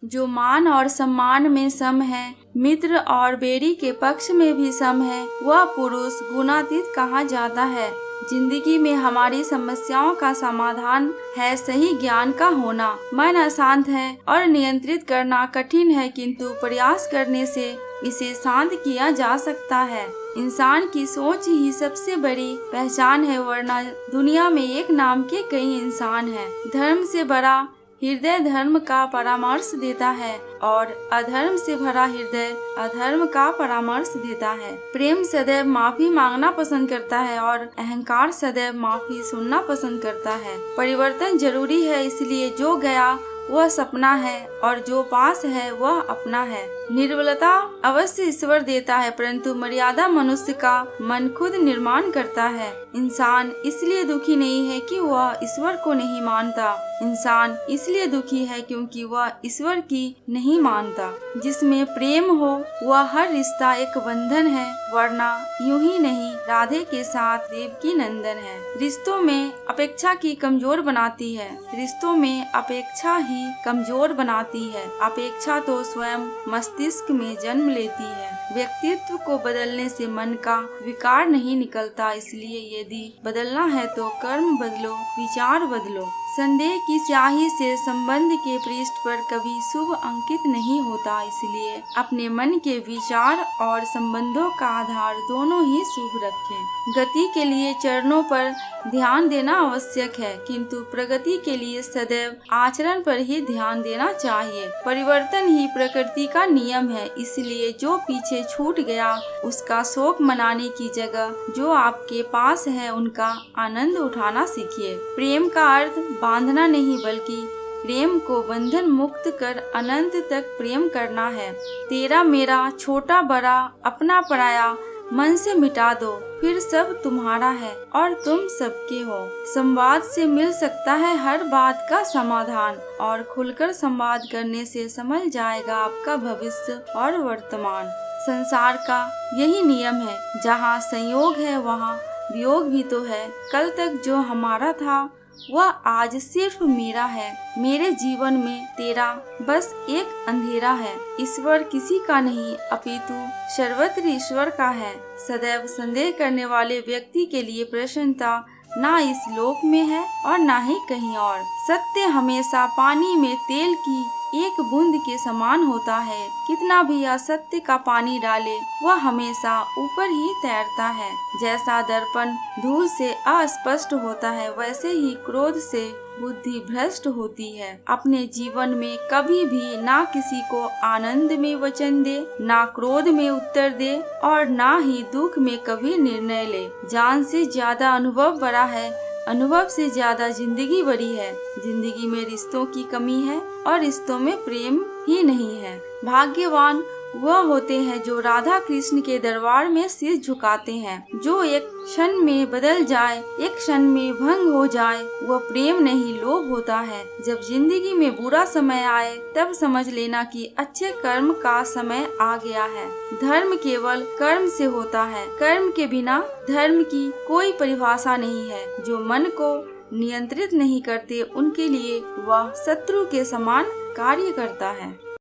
जो मान और सम्मान में सम है, मित्र और बैरी के पक्ष में भी सम है, वह पुरुष गुणातीत कहा जाता है। जिंदगी में हमारी समस्याओं का समाधान है सही ज्ञान का होना। मन अशांत है और नियंत्रित करना कठिन है, किंतु प्रयास करने से इसे शांत किया जा सकता है। इंसान की सोच ही सबसे बड़ी पहचान है, वरना दुनिया में एक नाम के कई इंसान हैं। धर्म से बड़ा हृदय धर्म का परामर्श देता है और अधर्म से भरा हृदय अधर्म का परामर्श देता है। प्रेम सदैव माफी मांगना पसंद करता है और अहंकार सदैव माफी सुनना पसंद करता है। परिवर्तन जरूरी है, इसलिए जो गया वह सपना है और जो पास है वह अपना है। निर्बलता अवश्य ईश्वर देता है, परंतु मर्यादा मनुष्य का मन खुद निर्माण करता है। इंसान इसलिए दुखी नहीं है कि वह ईश्वर को नहीं मानता, इंसान इसलिए दुखी है क्योंकि वह ईश्वर की नहीं मानता। जिसमें प्रेम हो वह हर रिश्ता एक बंधन है, वरना यूं ही नहीं राधे के साथ देवकी नंदन है। रिश्तों में अपेक्षा की कमजोर बनाती है, रिश्तों में अपेक्षा ही कमजोर बनाती है। अपेक्षा तो स्वयं मस्तिष्क में जन्म लेती है। व्यक्तित्व को बदलने से मन का विकार नहीं निकलता, इसलिए यदि बदलना है तो कर्म बदलो, विचार बदलो। संदेह की स्याही से संबंध के पृष्ठ पर कभी शुभ अंकित नहीं होता, इसलिए अपने मन के विचार और संबंधों का आधार दोनों ही शुभ रखें। गति के लिए चरणों पर ध्यान देना आवश्यक है, किंतु प्रगति के लिए सदैव आचरण पर ही ध्यान देना चाहिए। परिवर्तन ही प्रकृति का नियम है, इसलिए जो पीछे छूट गया उसका शोक मनाने की जगह जो आपके पास है उनका आनंद उठाना सीखिए। प्रेम का अर्थ बांधना नहीं, बल्कि प्रेम को बंधन मुक्त कर अनंत तक प्रेम करना है। तेरा मेरा छोटा बड़ा अपना पराया मन से मिटा दो, फिर सब तुम्हारा है और तुम सबके हो। संवाद से मिल सकता है हर बात का समाधान, और खुलकर संवाद करने से समझ जाएगा आपका भविष्य और वर्तमान। संसार का यही नियम है, जहाँ संयोग है वहाँ वियोग भी तो है। कल तक जो हमारा था वह आज सिर्फ मेरा है। मेरे जीवन में तेरा बस एक अंधेरा है। ईश्वर किसी का नहीं, अपितु सर्वत्र ईश्वर का है। सदैव संदेह करने वाले व्यक्ति के लिए प्रसन्नता ना इस लोक में है और ना ही कहीं और। सत्य हमेशा पानी में तेल की एक बूंद के समान होता है। कितना भी असत्य का पानी डाले वह हमेशा ऊपर ही तैरता है। जैसा दर्पण धूल से अस्पष्ट होता है, वैसे ही क्रोध से बुद्धि भ्रष्ट होती है। अपने जीवन में कभी भी ना किसी को आनंद में वचन दे, ना क्रोध में उत्तर दे और ना ही दुख में कभी निर्णय ले। जान से ज्यादा अनुभव बड़ा है, अनुभव से ज्यादा जिंदगी बड़ी है। जिंदगी में रिश्तों की कमी है और रिश्तों में प्रेम ही नहीं है। भाग्यवान वह होते हैं जो राधा कृष्ण के दरबार में सिर झुकाते हैं। जो एक क्षण में बदल जाए, एक क्षण में भंग हो जाए, वह प्रेम नहीं लोभ होता है। जब जिंदगी में बुरा समय आए तब समझ लेना कि अच्छे कर्म का समय आ गया है। धर्म केवल कर्म से होता है, कर्म के बिना धर्म की कोई परिभाषा नहीं है। जो मन को नियंत्रित नहीं करते उनके लिए वह शत्रु के समान कार्य करता है।